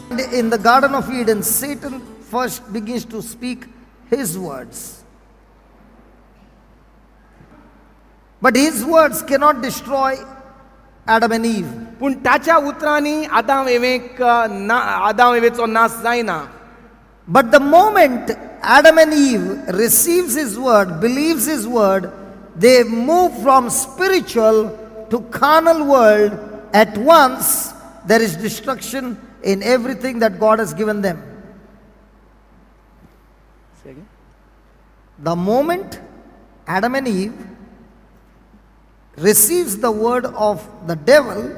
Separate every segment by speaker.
Speaker 1: In the Garden of Eden, Satan first begins to speak his words. But his words cannot destroy Adam and Eve.
Speaker 2: पूण ताच्या उतरांनी आदाम एवेचो नाश जायना.
Speaker 1: But the moment Adam and Eve receives his word, believes his word, they move from spiritual to carnal world at once. There is destruction in everything that God has given them. The moment Adam and Eve receives the word of the devil,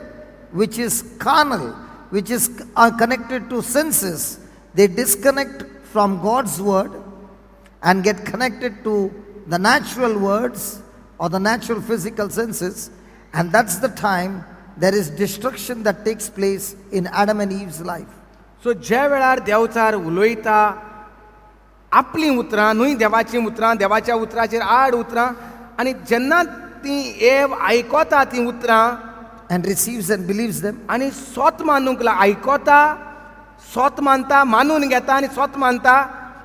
Speaker 1: which is carnal, which is connected to senses, they disconnect from God's word and get connected to the natural words or the natural physical senses, and that's the time there is destruction that takes place in Adam and Eve's life.
Speaker 2: सो ज्या वेळार देवचार उलयता आपली उतरां न्हय देवाची उतरां, देवाच्या उतराचेर आड उतरां, आनी जेन्ना ती एव आयकोता ती उतरां
Speaker 1: And receives and believes them.
Speaker 2: आनी स्वत मानूंक आयकोता, स्वत मानता, मानून घेता आनी स्वत मानता,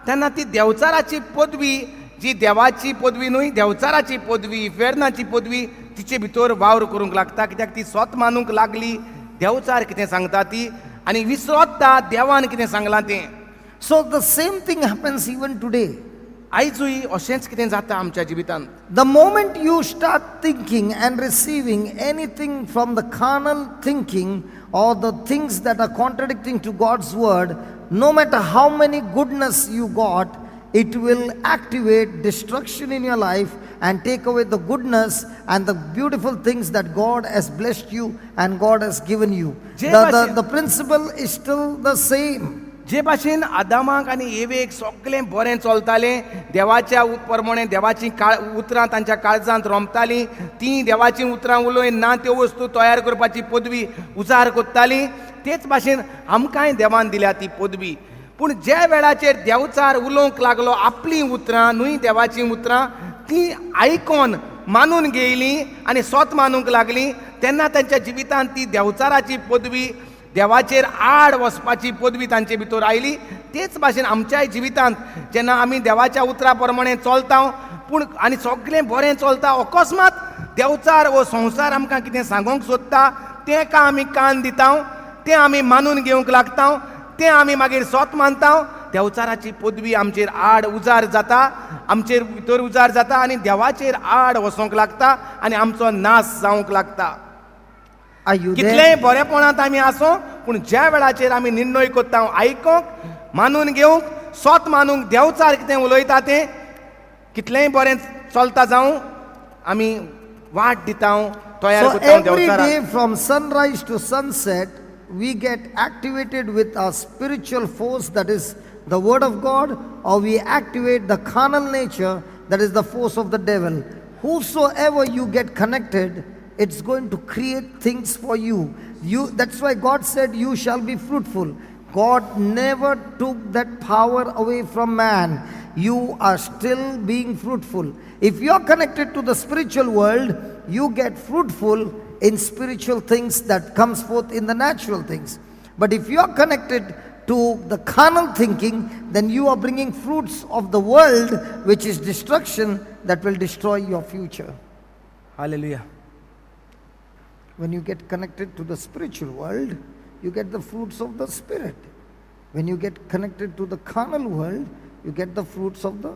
Speaker 2: तेन्ना ती देवचाराची पदवी, जी देवाची पदवी न्हय, देवचाराची पदवी, फेरनाची पदवी तिचे भितर वावर करूंक लागता. कित्याक ती स्वत मानूंक लागली देवचार कितें सांगता ती, आनी विसरता देवान कितें सांगलां तें.
Speaker 1: So the same thing happens even today.
Speaker 2: आयजूय अशेंच कितें जाता आमच्या जिवितांत.
Speaker 1: The moment you start thinking and receiving anything from the carnal thinking or the things that are contradicting to God's word, no matter how many goodness you got, it will activate destruction in your life and take away the goodness and the beautiful things that God has blessed you and God has given you. The principle is still the same.
Speaker 2: जे भाशेन आदामाक आनी awake सगळें बरें चलतालें, देवाच्या प्रमाणे देवाची उतरां तांच्या काळजांत रोमतालीं, ती देवाची उतरां उलोवन ना त्यो वस्तू तयार करपाची पदवी उजार कोत्ताली, तेच भाशेन आमकांय देवान दिल्या ती पदवी. पूण ज्या वेळाचेर देवचार उलोवंक लागलो आपली उतरां न्हय देवाची उतरां, ती आयकोन मानून घेयली आनी स्वत मानूंक लागली, तेन्ना तांच्या जिवितांत ती देवचाराची पदवी, देवाचेर आड वचपाची पदवी तांचे भितर आयली. तेच भाशेन आमच्याय जिवितांत जेन्ना आमी देवाच्या उतरा प्रमाणे चलता पूण आनी सगळें बरें चलता, अकस्मात देवचार वो संवसार आमकां कितें सांगूंक सोदता तेका आमी कान दिता, तें आमी मानून घेवंक लागता, तें आमी मागीर स्वत मानता, देवचाराची पदवी आमचेर आड उजार जाता, आमचेर भितर उजार जाता आनी देवाचेर आड वचोंक लागता आनी आमचो नाश जावंक लागता. कितलेंय बरेपणांत आमी आसूं पूण ज्या वेळाचेर आमी निर्णय करता आयकोंक, मानून घेवंक, स्वत मानूंक देवचार कितें उलयता तें, कितलेंय बरें चलता जावं आमी वाट दिता तयार करता
Speaker 1: देवचाराक. So every day from sunrise to sunset we get activated with our spiritual force, that is the word of God, or we activate the carnal nature, that is the force of the devil. Whosoever you get connected, it's going to create things for you. That's why God said you shall be fruitful. God never took that power away from man. You are still being fruitful. If you are connected to the spiritual world, you get fruitful in spiritual things that comes forth in the natural things. But if you are connected to the carnal thinking, then you are bringing fruits of the world, which is destruction, that will destroy your future.
Speaker 2: Hallelujah.
Speaker 1: When you get connected to the spiritual world, you get the fruits of the Spirit. When you get connected to the carnal world, you get the fruits of the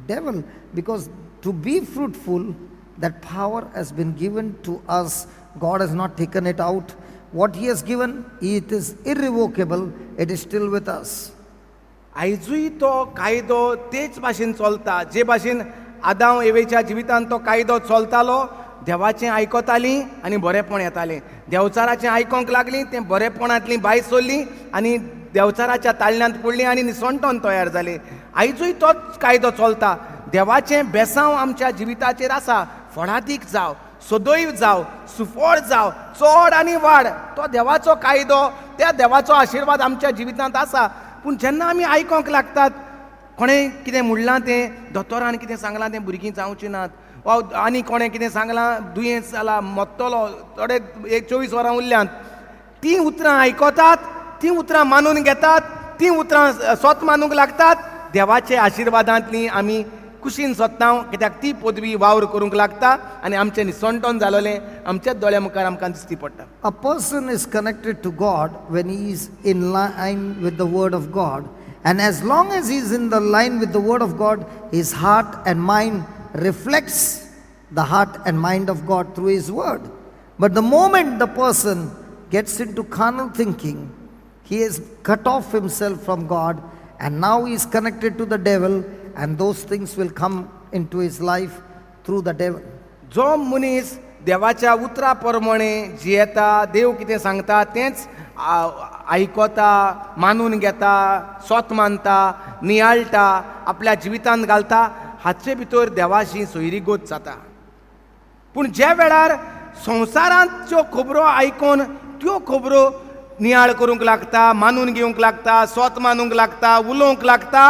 Speaker 1: devil. Because to be fruitful, that power has been given to us. God has not taken it out. What He has given, it is irrevocable. It is still with us.
Speaker 2: आयजूय तो कायदो तेच भाशेन चलता, जे भाशेन आदाम एवेच्या जिवितांत तो कायदो चलतालो. देवाचें आयकतालीं आनी बरेपण येतालें, देवचाराचें आयकोंक लागलीं, तें बरेपणांतलीं भायर सरलीं आनी देवचाराच्या ताळण्यांत पडलीं आनी निसंटोन तयार जालीं. आयजूय तोच कायदो चलता. देवाचें बेसांव आमच्या जिविताचेर आसा. फळादीक जाव, सदैव जाव, सुफळ जाव, चड आनी वाड, तो देवाचो कायदो, त्या देवाचो आशिर्वाद आमच्या जिवितांत आसा. पूण जेन्ना आमी आयकोंक लागतात, कोणें कितें म्हणलां तें, दोतोरान कितें सांगलां तें भुरगीं जावचीं नात, वा आनी कोणें कितें सांगलां दुयेंस जाला, मत्तलो, थोडे 24 वरां उरल्यांत, तीं उतरां आयकतात ती उतरां मानून घेतात, ती उतरां स्वत मानूंक लागतात. देवाचे आशिर्वादांतली आमी कुशीन सोदता, कित्याक ती पदवी वावर करूंक लागता आनी आमचें निसंटोन जालोलें आमच्याच दोळ्या मुखार आमकां दिसती पडटा.
Speaker 1: A person is connected to God when he is in line with the Word of God. And as long as he is in the line with the Word of God, his heart and mind reflects the heart and mind of God through his Word. But the moment the person gets into carnal thinking, he has cut off himself from God, and now he is connected to the devil, and those things will come into his life through the devil.
Speaker 2: जो मनीस देवाच्या उतरा प्रमाणे जियेता, देव कितें सांगता तेंच आयकोता, मानून घेता, स्वत मानता, नियाळटा, आपल्या जिवितांत घालता, हाचे भितर देवाशी सोयरीगोत जाता. पूण ज्या वेळार संवसारांच्यो खबरो आयकून त्यो खबरो नियाळ करूंक लागता, मानून घेवंक लागता, स्वत मानूंक लागता, उलोवंक लागता,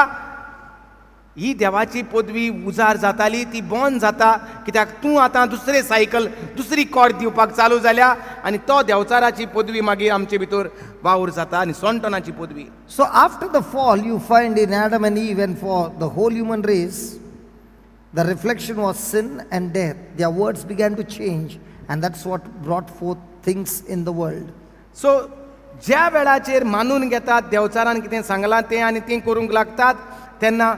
Speaker 2: ही देवाची पदवी उजार जाताली ती बंद जाता. कित्याक तूं आतां दुसरे सायकल, दुसरी कॉर्ड दिवपाक चालू जाल्या आनी तो देवचाराची पदवी मागीर आमचे भितर वावर जाता आनी सोंटोनाची पदवी.
Speaker 1: So after the fall, you find in Adam and Eve and for the whole human race, the reflection was sin and death. Their words began to change, and that's what brought forth things in the world.
Speaker 2: सो ज्या वेळाचेर मानून घेतात देवचारान कितें सांगलां तें आनी तीं करूंक लागतात, तेन्ना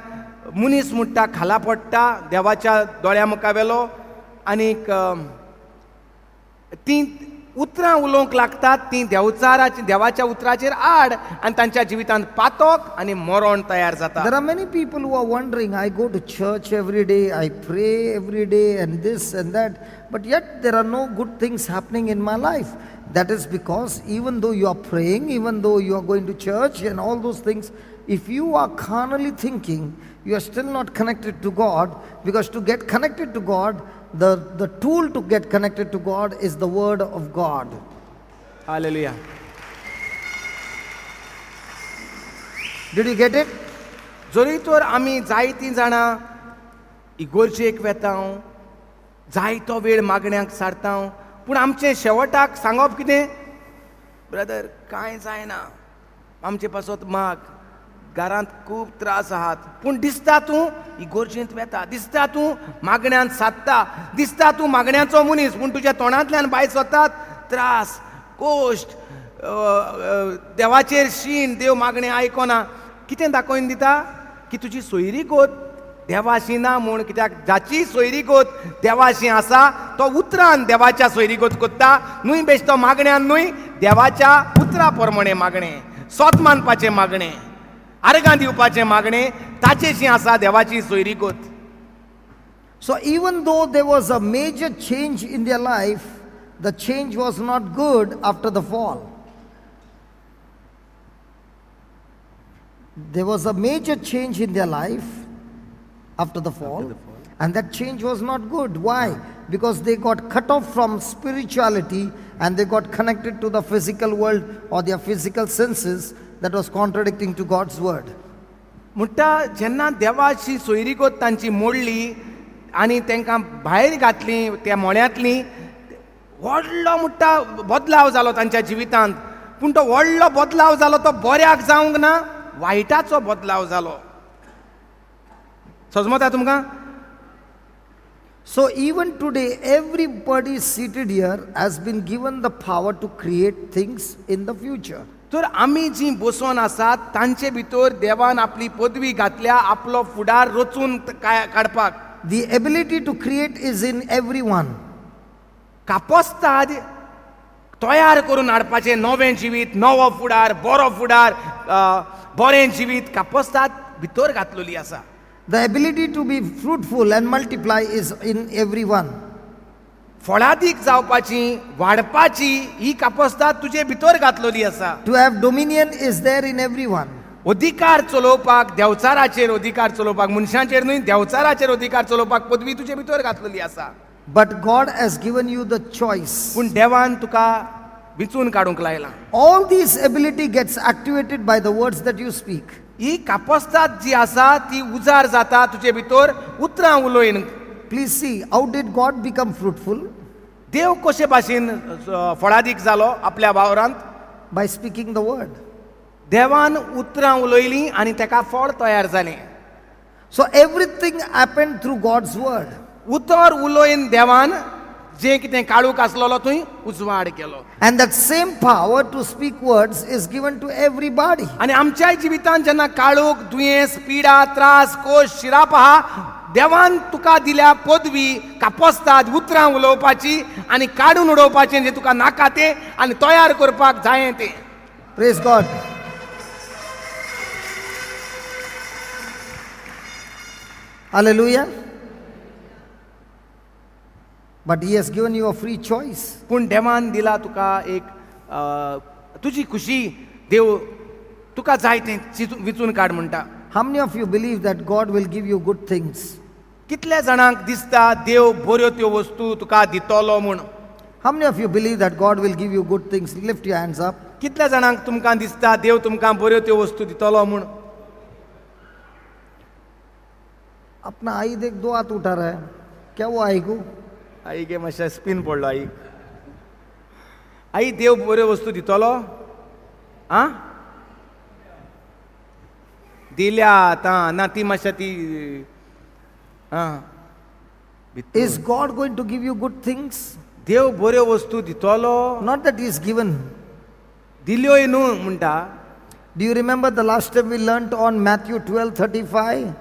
Speaker 2: मनीस म्हणटा खाला पडटा देवाच्या दोळ्या मुखावेलो, आनीक तीं उतरां उलोवंक लागतात, तीं देवाच्या उतराचेर आड आनी तांच्या जिवितांत पातक आनी मरण तयार जाता.
Speaker 1: There are many people who are wondering, I go to church every day, I pray every day, and this and that, but yet there are no good things happening in my life. That is because even though you are praying, even though you are going to church and all those things, if you are carnally thinking, you are still not connected to God, because to get connected to God, the tool to get connected to God is the Word of God.
Speaker 2: Hallelujah.
Speaker 1: Did you get it?
Speaker 2: जरी तर आमी जायतीं जाणां इगोर्जेक वेता, जायतो वेळ मागण्यांक सारता, पूण आमचें शेवटाक सांगप कितें? ब्रदर कांय जायना, आमचे पासत माग, घरांत खूब त्रास आहात, पूण दिसता तूं इगोर्जेंत वेता, दिसता तूं मागण्यांत सादता, दिसता तूं मागण्यांचो मनीस, पूण तुज्या तोंडांतल्यान भायर सरतात त्रास, कोश्ट, देवाचेर शीन, देव मागणें आयकना. कितें दाखोवन दिता? की तुजी सोयरीगोत देवाशी ना म्हूण. कित्याक जाची सोयरीगोत देवाशी आसा तो उतरान देवाच्या सोयरीगोत कोत्ता, न्हय बेश्तो मागण्यांत न्हय, देवाच्या उतरा प्रमाणे मागणें, स्वत मानपाचें मागणें, आर्गां दिवपाचें मागणें, ताचेशी आसा देवाची सोयरीगोत.
Speaker 1: So even though there was a major change in their life, the change was not good after the fall. There was a major change in their life after the fall, and that change was not good. Why? Because they got cut off from spirituality and they got connected to the physical world or their physical senses that was contradicting to God's word.
Speaker 2: म्हणटा जेन्ना देवाची सोयरीगोत तांची मोडली आनी तांकां भायर घातली त्या मोळ्यांतली, व्हडलो म्हणटा बदलाव जालो तांच्या जिवितांत. पूण तो व्हडलो बदलाव जालो तो बऱ्याक जावंक ना, वायटाचो बदलाव जालो. समजता तुमकां?
Speaker 1: So even today, everybody seated here has been given the power to create things in the future.
Speaker 2: तर आमी जी बसोन आसात तांचे भितर देवान आपली पदवी घातल्या आपलो फुडार रचून काडपाक.
Speaker 1: The ability to create is in everyone.
Speaker 2: कापस्ताद तयार करून हाडपाचें नवें जिवीत, नवो फुडार, बरो फुडार, बरें जिवीत कापस्ताद भितर घातलेली आसा.
Speaker 1: The ability to be fruitful and multiply is in everyone.
Speaker 2: फळादीक जावपाची, वाडपाची ही कापस्ताद तुजे भितर घातलेली आसा.
Speaker 1: To have dominion is there in everyone.
Speaker 2: अधिकार चलोवपाक, देवचाराचेर अधिकार चलोवपाक, मनशांचेर न्हय देवचाराचेर अधिकार चलोवपाक पदवी तुजे भितर घातलेली आसा.
Speaker 1: But God has given you the choice.
Speaker 2: पूण देवान तुका विचून काडूंक लायला.
Speaker 1: All these ability gets activated by the words that you speak.
Speaker 2: ही कापस्ताद जी आसा ती उजार जाता तुजे भितर उतरां उलोयन.
Speaker 1: Please see, how did God become fruitful?
Speaker 2: देव कशे भाशेन फळादीक जालो आपल्या वावरांत?
Speaker 1: By speaking the word.
Speaker 2: देवान उतरां उलयलीं आनी ताका फळ तयार जालें.
Speaker 1: So everything happened through God's word.
Speaker 2: उतर उलोयन देवान जें कितें काळूक आसलेलो थंय उजवाड केलो.
Speaker 1: And that same power to speak words is given to everybody.
Speaker 2: आनी आमच्याय जिवितांत जेन्ना काळूक, दुयेंस, पिडा, त्रास, कोश, शिराप आहा, देवान तुका दिल्या पदवी कापोस्ताद उतरां उलोवपाची आनी काडून उडोवपाचें जें तुका नाका तें आनी तयार करपाक जायें तें.
Speaker 1: Praise God. Hallelujah. But He has given you a free choice.
Speaker 2: पूण देवान दिला तुका एक तुजी खुशी देव तुका जाय तें विचून काड म्हणटा.
Speaker 1: How many of you believe that God will give you good things?
Speaker 2: कितल्या जाणांक दिसता देव बऱ्यो त्यो वस्तू तुका दितलो म्हूण?
Speaker 1: How many of you believe that God will give you good things? Lift your hands up.
Speaker 2: कितल्या जाणांक तुमकां दिसता देव तुमकां बऱ्यो त्यो वस्तू दितलो म्हूण?
Speaker 1: अपना आई देख, दो हाथ उठा रहा है. क्या वो आई को?
Speaker 2: आई गे मातशें स्पिन पडलो आई. आई देव बऱ्यो वस्तू दितलो? आं दिल्या आतां ना ती मातशें ती आं
Speaker 1: Is God going to give you good things?
Speaker 2: देव बऱ्यो वस्तू दितलो?
Speaker 1: Not that He is given.
Speaker 2: दिल्योय न्हू म्हणटा.
Speaker 1: Do you remember the last time we learnt on Matthew 12:35?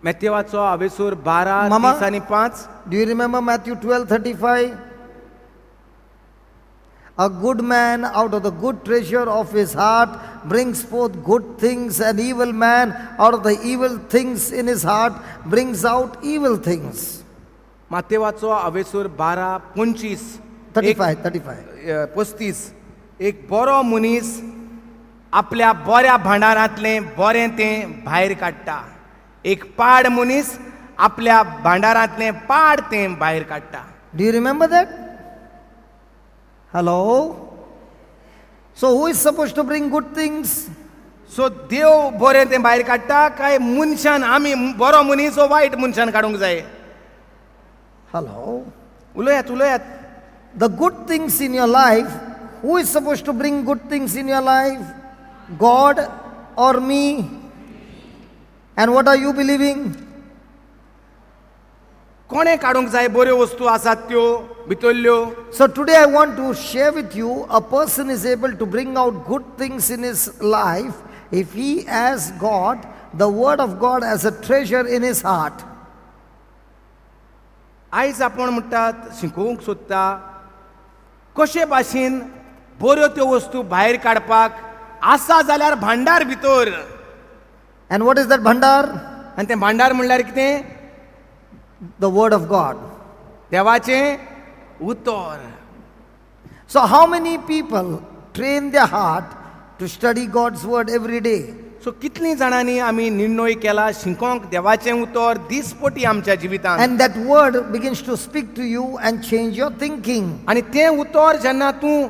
Speaker 2: मॅथ्यूवाचो हावेसूर 12,
Speaker 1: मामा?
Speaker 2: 30 आनी 5.
Speaker 1: Do you remember Matthew 12:35? A good man out of the good treasure of his heart brings forth good things, an evil man out of the evil things in his heart brings out evil things.
Speaker 2: माथेवाचो हावेसूर 12, 25.
Speaker 1: 35.
Speaker 2: एक बरो मनीस आपल्या बऱ्या भांडारांतलें बरें तें भायर काडटा. एक पाड मनीस आपल्या भांडारांतलें पाड तें भायर काडटा.
Speaker 1: Do you remember that? Hello? So who is supposed to bring good things?
Speaker 2: सो देव बरें तें भायर काडटा काय मनशान आमी बरो मनीस हो वायट मनशान काडूंक जाय?
Speaker 1: Hello?
Speaker 2: उलयात.
Speaker 1: The good things in your life, who is supposed to bring good things in your life? God or me? And what are you believing?
Speaker 2: कोणे काडूंक जाय बऱ्यो वस्तू आसात त्यो भितरल्यो?
Speaker 1: So today I want to share with you, a person is able to bring out good things in his life if he has got the word of God as a treasure in his heart.
Speaker 2: आयज आपण म्हणटात शिकोवंक सोदता कशे भाशेन बऱ्यो त्यो वस्तू भायर काडपाक आसा जाल्यार भांडार भितर.
Speaker 1: And what is that bhandar?
Speaker 2: आनी तें भांडार म्हणल्यार कितें?
Speaker 1: The word of God.
Speaker 2: देवाचें उतर.
Speaker 1: So how many people train their heart to study God's word every day?
Speaker 2: सो कितलीं जाणांनी आमी निर्णय केला शिकोवंक देवाचें उतर दिसपटी आमच्या जिवितांत.
Speaker 1: And that word begins to speak to you and change your thinking.
Speaker 2: आनी तें उतर जेन्ना तूं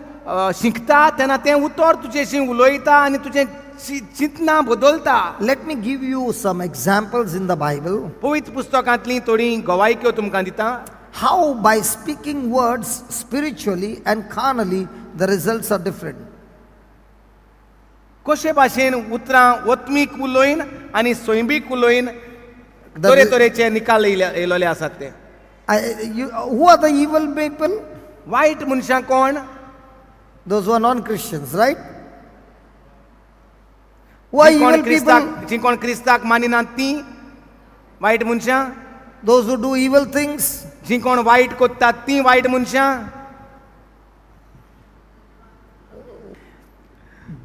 Speaker 2: शिकता तेन्ना तें उतर तुजेशी उलयता आनी तुजें चिंतना बदलता.
Speaker 1: Let me give you some examples in the Bible.
Speaker 2: पवित्र पुस्तकांतलीं थोडी गवायक्यो तुमकां दिता.
Speaker 1: How by speaking words spiritually and carnally the results are different.
Speaker 2: कशे भाशेन उतरां वत्मीक उलोयन आनी सोयंबीक उलोयन तरेतरेचे निकाल येयलोले आसात ते.
Speaker 1: Who are the evil people?
Speaker 2: वायट मनशां कोण?
Speaker 1: Those who are non-Christians, right? Who are evil people?
Speaker 2: जी कोण क्रिस्ताक मानिनात ती वायट मनशां.
Speaker 1: Those who do evil things.
Speaker 2: जी कोण वायट कोत्तात ती वायट मनशां.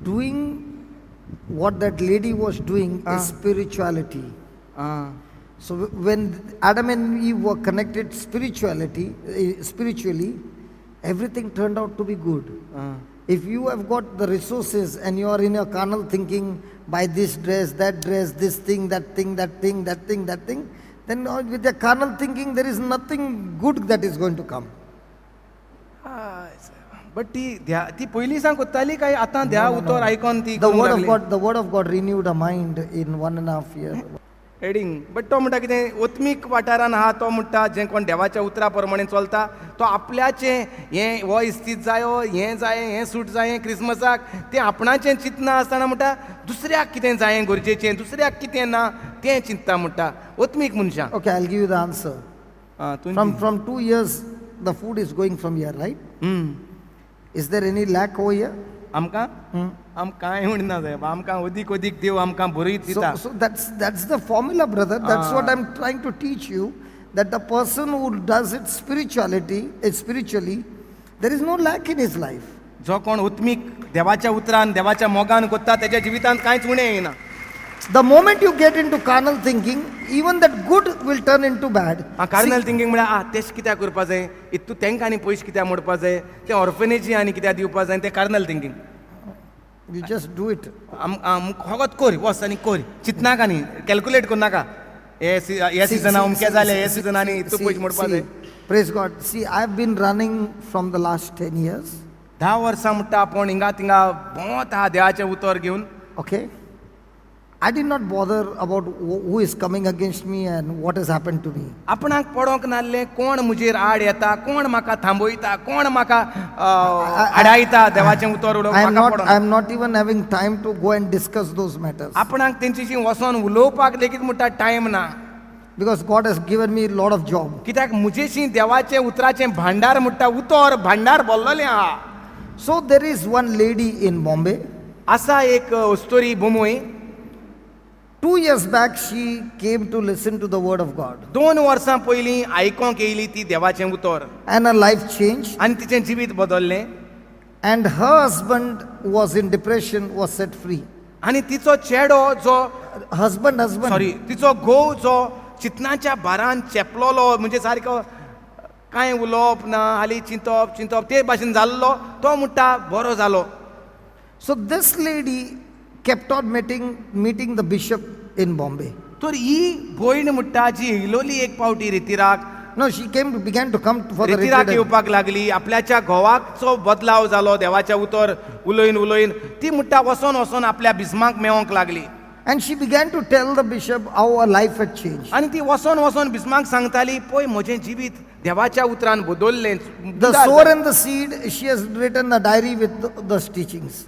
Speaker 1: Doing what that lady was doing is spirituality. So when Adam and Eve were connected spiritually, everything turned out to be good. If you have got the resources and you are in your carnal thinking, buy this dress, this thing, that thing, then with your carnal thinking there is nothing good that is going to come.
Speaker 2: But ती पयलीं सांग कोत्ताली काय आतां ध्या उतर आयकोन ती
Speaker 1: The word of God renewed her mind in 1.5 years.
Speaker 2: Heading but तो म्हणटा कितें ओत्मीक वाठारान आहा तो म्हणटा जें कोण देवाच्या उतरा प्रमाणे चलता तो आपल्याचें हें हो इस्तीत जायो हें जायें हें सूट जायें क्रिसमसाक तें आपणाचें चिंतना आसतना म्हणटा दुसऱ्याक कितें जायें गरजेचें दुसऱ्याक कितें ना तें चिंतता म्हणटा ओत्मीक मनशां
Speaker 1: Okay, I'll give you the answer. From 2 years, the food is going from here, right? Is there any lack over here?
Speaker 2: आमकां आमकां कांय म्हणना साहेब आमकां अदीक अदीक देव आमकां बरयत दिता
Speaker 1: So that's the formula, brother. That's what I'm trying to teach you. That the person who does it spiritually, there is no lack in his life.
Speaker 2: जो कोण ओत्मीक देवाच्या उतरान देवाच्या मोगान कोत्ता तेच्या जिवितांत कांयच उणें येना
Speaker 1: The moment you get into carnal thinking, even that good will turn into bad.
Speaker 2: Carnal thinking म्हळ्यार तेश कित्याक करपा जाय इतू तेंकां आनी पयशे कित्याक मोडपा जाय ते ऑर्फनेजी आनी कित्याक दिवपा जाय ते carnal thinking
Speaker 1: You just do it.
Speaker 2: होगत कोर वस आनी कोर चिंतनाका न्ही कॅल्कुलेट करनाका हे सिजना अमकें जालें हे सिजनांनी इतू पयशे मोडपा जाय
Speaker 1: Praise God. See, I've been running from the last 10 years.
Speaker 2: 10 वर्सां म्हणटा आपूण हिंगा थिंगा भोंवत आहा देवाचें उतर घेवन
Speaker 1: Okay? I did not bother about who is coming against me and what has happened to me.
Speaker 2: आपणाक पडोंक नासलें कोण म्हजेर आड येता कोण म्हाका थांबयता कोण म्हाका आडायता देवाचें उतर उलोवपाक
Speaker 1: I am not even having time to go and discuss those matters.
Speaker 2: आपणाक तेंच्याशी वचोन उलोवपाक लेगीत म्हणटा टायम ना
Speaker 1: Because God has given me a lot of job.
Speaker 2: कित्याक म्हजेशी देवाचें उतराचें भांडार म्हणटा उतर भांडार भरलेलें आहा
Speaker 1: So there is one lady in Bombay.
Speaker 2: आसा एक अस्तोरी बुमोय
Speaker 1: 2 years back, she came to listen to the word of God.
Speaker 2: 2 वर्सां पयलीं आयकोंक येयली ती देवाचें उतर
Speaker 1: And her life changed.
Speaker 2: आनी तिचें जिवीत बदललें
Speaker 1: And her husband who was in depression was set free.
Speaker 2: आनी तिचो चेडो जो
Speaker 1: Husband.
Speaker 2: सॉरी तिचो घोव जो चिंतनाच्या भारान चेपलोलो म्हणजे सारको कांय उलोवप ना हाली चिंतप ते भाशेन जाल्लो तो म्हणटा बरो जालो
Speaker 1: So this lady kept on meeting the bishop in Bombay.
Speaker 2: तर ही भयण म्हणटा जी येयलोली एक पावटी रितीराक
Speaker 1: No, she began to come for the
Speaker 2: रितीराक
Speaker 1: retreat.
Speaker 2: येवपाक लागली आपल्याच्या घोवाचो बदलाव जालो देवाच्या उतर उलयन ती म्हणटा वचोन आपल्या बिस्माक मेळोंक लागली
Speaker 1: And she began to tell the bishop how her life had changed.
Speaker 2: आनी ती वचोन बिस्माक सांगताली पळय म्हजें जिवीत देवाच्या उतरान बदललें
Speaker 1: The sower and the seed, she has written a diary with those teachings.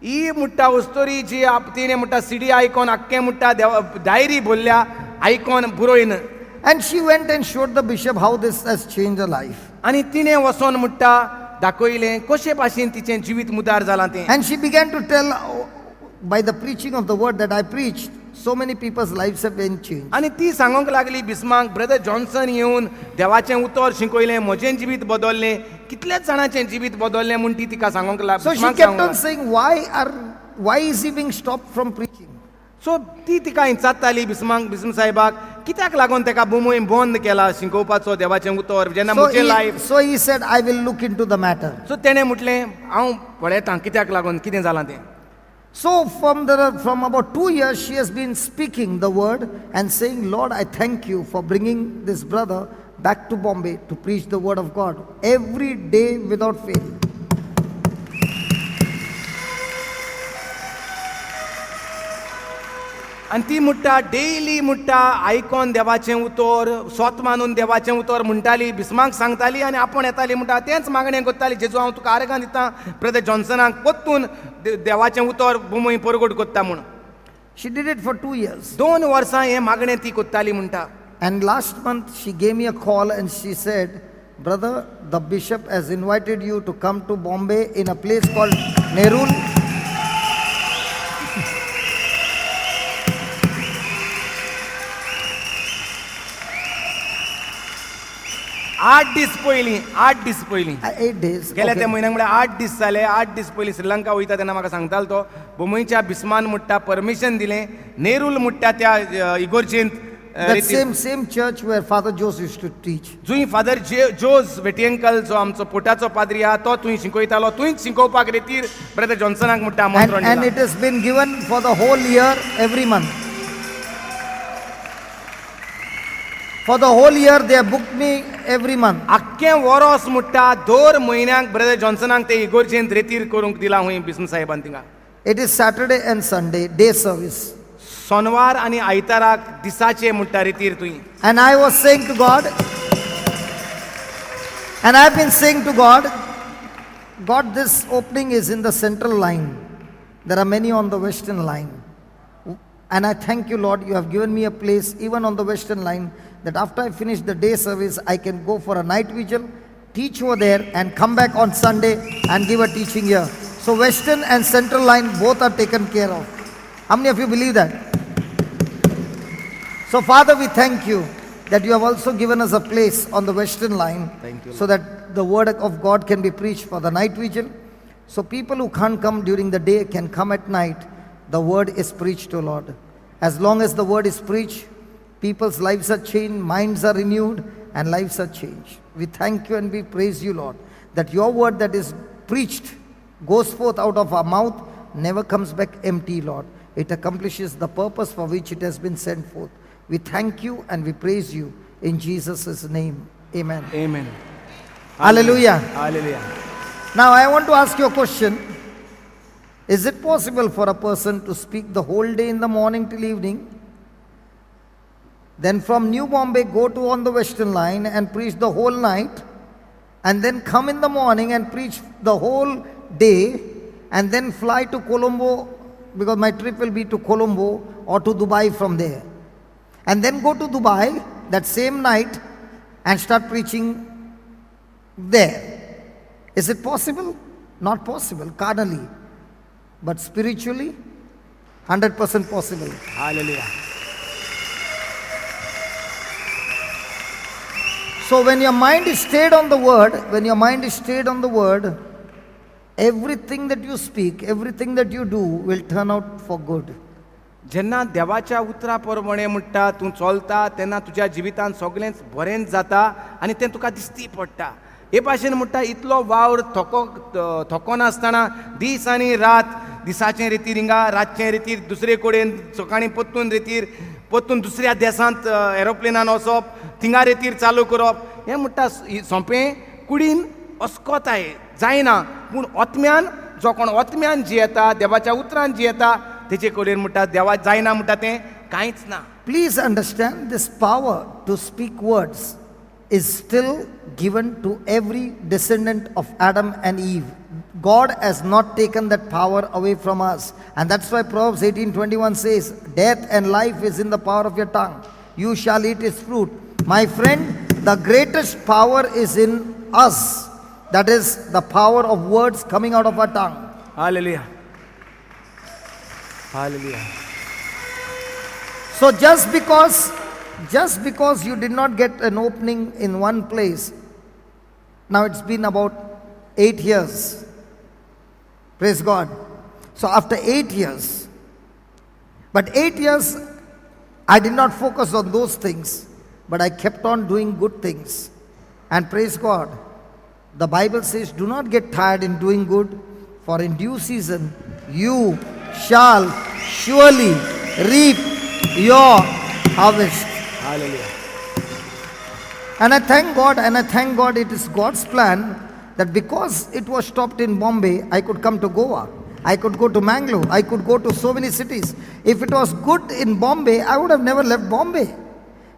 Speaker 2: ही म्हणटा उस्तोरी जी तिणें म्हणटा सिडी आयकोन आख्खें म्हणटा डायरी बोल्ल्या आयकोन बरोयन
Speaker 1: And she went and showed the bishop how this has changed her life.
Speaker 2: आनी तिणें वचोन म्हणटा दाखयलें कशे भाशेन तिचें जिवीत मुदार जालां तें
Speaker 1: And she began to tell by the preaching of the word that I preached, so many people's lives have been changed.
Speaker 2: आनी ती सांगोंक लागली बिस्माक ब्रदर जॉन्सन येवन देवाचें उतर शिकयलें म्हजें जिवीत बदललें कितलेच जाणांचें जिवीत बदललें म्हूण ती तिका सांगोंक
Speaker 1: So she kept on saying, why is he being stopped from preaching?
Speaker 2: सो ती तिका इंचात्ताली बिस्म साहेबाक कित्याक लागून तेका बुमोय बंद केला शिकोवपाचो देवाचें उतर जेन्ना म्हजें life
Speaker 1: So he said, I will look into the matter.
Speaker 2: सो तेणें म्हटलें हांव पळयतां कित्याक लागून कितें जालां तें
Speaker 1: So from about 2 years, she has been speaking the word and saying, Lord, I thank you for bringing this brother back to Bombay to preach the word of God every day without fail.
Speaker 2: आनी ती म्हणटा daily म्हणटा आयकोन देवाचें उतर स्वत मानून देवाचें उतर म्हणटाली बिस्माक सांगताली आनी आपूण येताली म्हणटा तेंच मागणें करताली जेजू हांव तुका आर्गां दितां ब्रदर जॉन्सनाक परतून देवाचें उतर बुमय परगट करता म्हूण
Speaker 1: She did it for 2 years.
Speaker 2: 2 वर्सां हें मागणें ती करताली म्हणटा
Speaker 1: And last month, she gave me a call and she said, Brother, the bishop has invited you to come to Bombay in a place called Nerul.
Speaker 2: 8 दीस पयलीं
Speaker 1: 8 days.
Speaker 2: गेल्या
Speaker 1: Okay.
Speaker 2: त्या म्हयन्याक म्हळ्यार 8 दीस जाले 8 दीस पयलीं श्रीलंका वयता तेन्ना म्हाका सांगतालो तो बुमयच्या बिस्मान म्हणटा परमिशन दिलें नेरूल म्हणटा त्या इगोर्जेंत
Speaker 1: That same church where Father Jose used to teach.
Speaker 2: जुंय फादर जोज वेटियंकल जो आमचो पोटाचो पाद्री आहा तो थंय शिकयतालो थंयच शिकोवपाक रितीर ब्रदर जॉन्सनाक म्हणटा आमंत्रण
Speaker 1: And
Speaker 2: दिलां.
Speaker 1: it has been given for the whole year, every month. For the whole year, they have booked me every month.
Speaker 2: आख्खें वरोस म्हणटा दर म्हयन्याक ब्रदर जॉन्सनाक ते इगोर्जेंत रितीर करूंक दिला हूंय बिस्म साहेबान थिंगा
Speaker 1: It is Saturday and Sunday, day service.
Speaker 2: Sonwar आनी आयताराक दिसाचे म्हणटा रितीर तुवें.
Speaker 1: And I was saying to God, and I've been saying to God, God, this opening is in the central line. There are many on the western line. And I thank you, Lord, you have given me a place even on the western line that after I finish the day service, I can go for a night vigil, teach over there, and come back on Sunday and give a teaching here. So western and central line both are taken care of. How many of you believe that? So Father, we thank you that you have also given us a place on the western line.
Speaker 2: Thank you,
Speaker 1: so that the word of God can be preached for the night vigil. So people who can't come during the day can come at night. The word is preached, O Lord. As long as the word is preached, people's lives are changed, minds are renewed, and lives are changed. We thank you and we praise you, Lord, that your word that is preached goes forth out of our mouth, never comes back empty, Lord. It accomplishes the purpose for which it has been sent forth. We thank you and we praise you in Jesus' name. Amen.
Speaker 2: Amen.
Speaker 1: Hallelujah.
Speaker 2: Hallelujah.
Speaker 1: Now I want to ask you a question. Is it possible for a person to speak the whole day in the morning till evening, then from New Bombay go to on the western line and preach the whole night, and then come in the morning and preach the whole day, and then fly to Colombo, because my trip will be to Colombo or to Dubai from there, and then go to Dubai that same night and start preaching there? Is it possible? Not possible, carnally. But spiritually, 100% possible.
Speaker 2: Hallelujah.
Speaker 1: So when your mind is stayed on the word, everything that you speak, everything that you do will turn out for good.
Speaker 2: जेन्ना देवाच्या उतरा प्रमाणे म्हणटा तूं चलता तेन्ना तुज्या जिवितांत सगळेंच बरें जाता आनी तें तुका दिसती पडटा. हे भाशेन म्हणटा इतलो वावर थको नासतना दीस आनी रात, दिसाचे रितीर हिंगा, रातचे रितीर दुसरे कडेन, सकाळीं परतून दुसऱ्या देशांत एरोप्लेनान वचप, थिंगा रितीर चालू करप, हें म्हणटा सोंपें कुडीन अस्कोताय जायना. पूण आत्म्यान जो कोण आत्म्यान जियेता, देवाच्या उतरान जियेता, तेचे कडेन म्हणटा देवा जायना म्हणटा तें कांयच ना.
Speaker 1: Please understand, this power to speak words is still given to every descendant of Adam and Eve. God has not taken that power away from us. And that's why Proverbs 18:21 says, death and life is in the power of your tongue. You shall eat its fruit. My friend, the greatest power is in us. That is the power of words coming out of our tongue.
Speaker 2: Hallelujah. Hallelujah.
Speaker 1: So just because you did not get an opening in one place, now it's been about 8 years. Praise God. So after 8 years, but 8 years, I did not focus on those things, but I kept on doing good things. And praise God, the Bible says, do not get tired in doing good, for in due season you shall surely reap your harvest.
Speaker 2: Hallelujah.
Speaker 1: And I thank God it is God's plan that because it was stopped in Bombay, I could come to Goa. I could go to Mangalore. I could go to so many cities. If it was good in Bombay, I would have never left Bombay.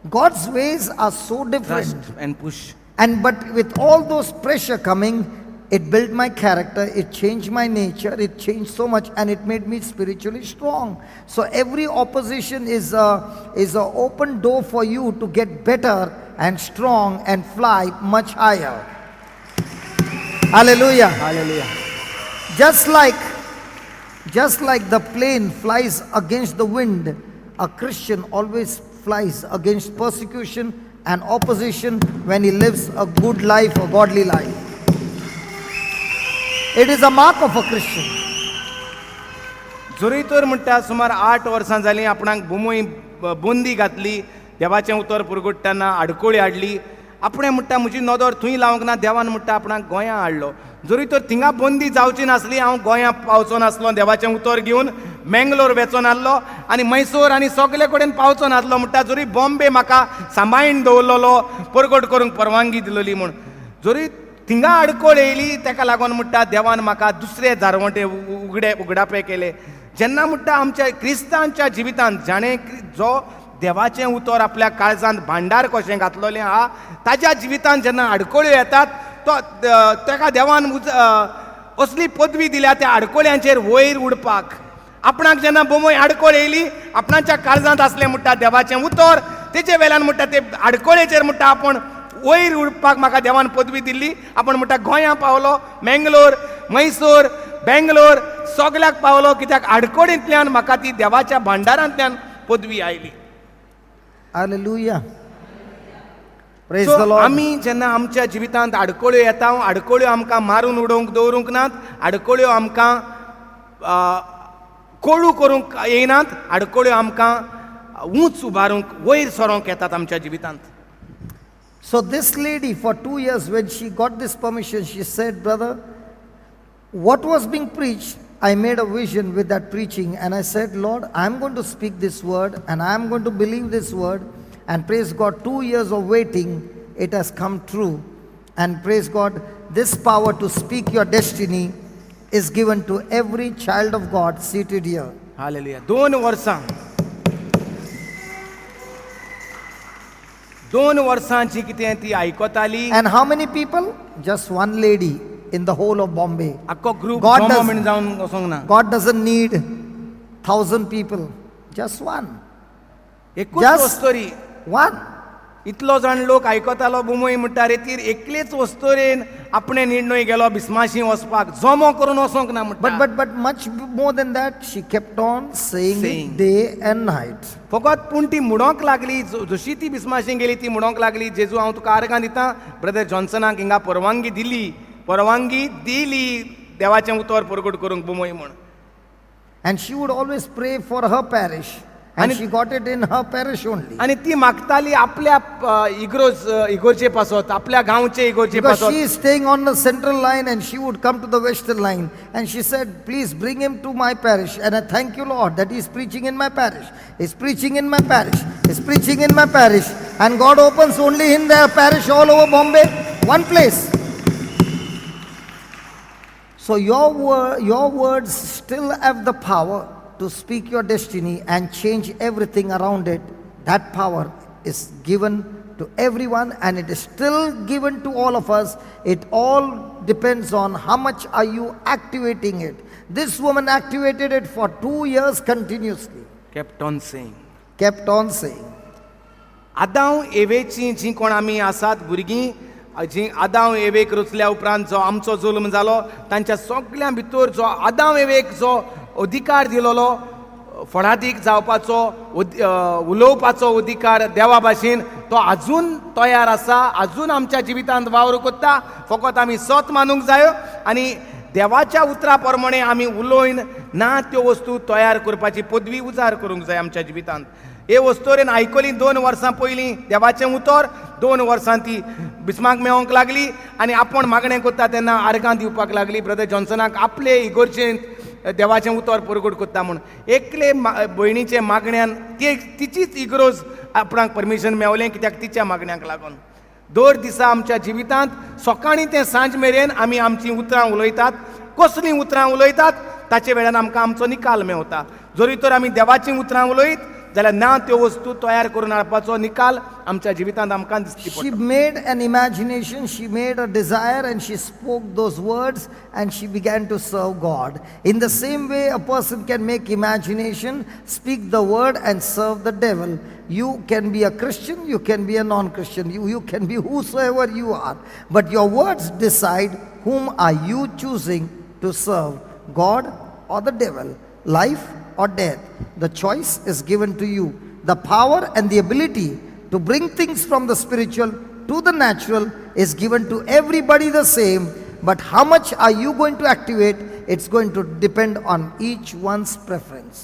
Speaker 1: God's ways are so different.
Speaker 2: Trust and push.
Speaker 1: But with all those pressure coming, it built my character, it changed my nature, it changed so much, and it made me spiritually strong. So every opposition is a open door for you to get better and strong and fly much higher. Hallelujah.
Speaker 2: Hallelujah.
Speaker 1: Just like the plane flies against the wind, a Christian always flies against persecution and opposition when he lives a good life, a godly life. It is a mark of a Christian.
Speaker 2: जोरी तर म्हणटा सुमार 8 वर्सां जालीं आपणाक भुमोय बंदी घातली, देवाचें उतर पुरगुट्टाना आडकोळी हाडली. आपणें म्हणटा म्हजी नदर थंय लावंक ना, देवान म्हणटा आपणाक गोंयां हाडलो. जोरी तर थिंगा बंदी जावची नासली, हांव गोंयां पावचो नासलो देवाचें उतर घेवन, मेंगलोर वेचून आसलो आनी मैसूर आनी सगळे कडेन पावचो नासलो. म्हणटा जोरी बॉम्बे म्हाका सांबाळून दवरलेलो, परगट करूंक परवानगी दिलोली म्हूण. जोरी थिंगा आडकोळ येयली, ताका लागून म्हणटा देवान म्हाका दुसरे झारवंटे उगडापे केले. जेन्ना म्हणटा आमच्या क्रिस्तांच्या जिवितांत जाणें जो देवाचें उतर आपल्या काळजांत भांडार कशें घातलेलें आहा ताच्या जिवितांत जेन्ना आडकोळ्यो येतात तो ताका देवान असली पदवी दिल्या त्या आडकोळ्यांचेर वयर उडपाक. आपणाक जेन्ना बोमोय आडकोळ येयली आपणाच्या काळजांत असलें म्हणटा देवाचें उतर तेचे वेल्यान म्हणटा ते आडकोळेचेर म्हणटा आपण वयर उडपाक म्हाका देवान पदवी दिल्ली. आपण म्हणटा गोंया पावलो, मेंगलोर, मैसूर, बेंगलोर सगल्याक पावलो कित्याक आडकोळेंतल्यान म्हाका ती देवाच्या भांडारांतल्यान पदवी oily.
Speaker 1: Hallelujah. Praise
Speaker 2: So,
Speaker 1: the Lord.
Speaker 2: आमी जेन्ना आमच्या जिवितांत आडकोळ्यो येता आडकोळ्यो आमकां मारून उडोवंक दवरूंक नात, आडकोळ्यो आमकां कोळू करूंक येयनात, आडकोळ्यो आमकां उंच उबारूंक वयर सरोंक येतात आमच्या जिवितांत.
Speaker 1: So this lady for 2 years when she got this permission, she said, brother, what was being preached, I made a vision with that preaching and I said, Lord, I'm going to speak this word and I'm going to believe this word, and praise God, 2 years of waiting, it has come true. And praise God, this power to speak your destiny is given to every child of God seated here.
Speaker 2: Hallelujah. 2 वर्सांची कितें ती आयकताली
Speaker 1: And how many people? Just one lady in the whole of Bombay.
Speaker 2: आख्खो group
Speaker 1: God
Speaker 2: जमो
Speaker 1: does-
Speaker 2: म्हण जावन वचोंक ना.
Speaker 1: God doesn't need 1,000 people, just one.
Speaker 2: एकूच
Speaker 1: Just-
Speaker 2: वस्तोरी
Speaker 1: One.
Speaker 2: इतलो जाण लोक आयकतालो बुमोय म्हणटा रे ती एकलेच वस्तोरेन आपणे निर्णय गेलो बिस्माशी वचपाक जमो करून वचोंक ना म्हणटा.
Speaker 1: But much more than that, she kept on saying
Speaker 2: Saying.
Speaker 1: it day and night.
Speaker 2: फकत पूण ती म्हणोंक लागली जशी ती बिस्माशी गेली ती म्हणोंक लागली जेजू हांव तुका आर्गां दितां. ब्रदर जॉन्सनाक हिंगा परवानगी दिली देवाचें उतर परगट करूंक बुमोय म्हण.
Speaker 1: And she would always pray for her parish. And
Speaker 2: And
Speaker 1: she got it in her parish only.
Speaker 2: आनी ती मागताली आपल्या इगोरचे पासत आपल्या गांवचे इगोरचे
Speaker 1: Because
Speaker 2: पासत.
Speaker 1: she is staying on the central line and she would come to the western line. And she said, please bring him to my parish. And I thank you, Lord, that he's preaching in my parish. He's preaching in my parish. He's preaching in my parish. And God opens only in their parish all over Bombay, one place. So your words still have the power to speak your destiny and change everything around it. That power is given to everyone and it is still given to all of us. It all depends on how much are you activating it. This woman activated it for 2 years continuously.
Speaker 2: kept on saying.
Speaker 1: Kept on saying.
Speaker 2: आदांव एवेची जी कोण आमी आसात भुरगीं जी आदांव awake रुचल्या उपरांत जो आमचो जुल्म जालो तांच्या सगळ्यां भितर जो आदांव एवेक जो अधिकार दिलोलो फळादीक जावपाचो उलोवपाचो अधिकार देवा भाशेन तो आजून तयार आसा, आजून आमच्या जिवितांत वावर कोत्ता. फकत आमी सत मानूंक जाय आनी देवाच्या उतरा प्रमाणे आमी उलोवन ना त्यो वस्तू तयार करपाची पदवी उजार करूंक जाय आमच्या जिवितांत. हे वस्तोरेन आयकली 2 वर्सां पयलीं देवाचें उतर, 2 वर्सां ती बिस्माक मेळोंक लागली आनी आपण मागणें करता तेन्ना आर्गां दिवपाक लागली. ब्रदर जॉन्सनाक आपले इगोर्जेंत देवाचें उतर परगट करता म्हूण एकले भयणीचे मागण्यान तिचीच इगरोज आपणाक परमिशन मेवलें कित्याक तिच्या मागण्याक लागून. दर दिसा आमच्या जिवितांत सकाळीं ते सांज मेरेन आमी आमचीं उतरां उलयतात. कसलीं उतरां उलयतात ताचे वेळार आमकां आमचो निकाल मेवता. जरी तर आमी देवाचीं उतरां उलयत जाल्यार ना त्यो वस्तू तयार करून हाडपाचो निकाल आमच्या जिवितांत आमकां दिसची
Speaker 1: She
Speaker 2: पडटा.
Speaker 1: made an imagination, she made a desire, and she spoke those words and she began to serve God. In the same way, a person can make imagination, speak the word, and serve the devil. You can be a Christian, you can be a non-Christian, you can be whosoever you are. But your words decide whom are you choosing to serve, God or the devil, life or death. The choice is given to you. The power and the ability to bring things from the spiritual to the natural is given to everybody the same. But how much are you going to activate? It's going to depend on each one's preference.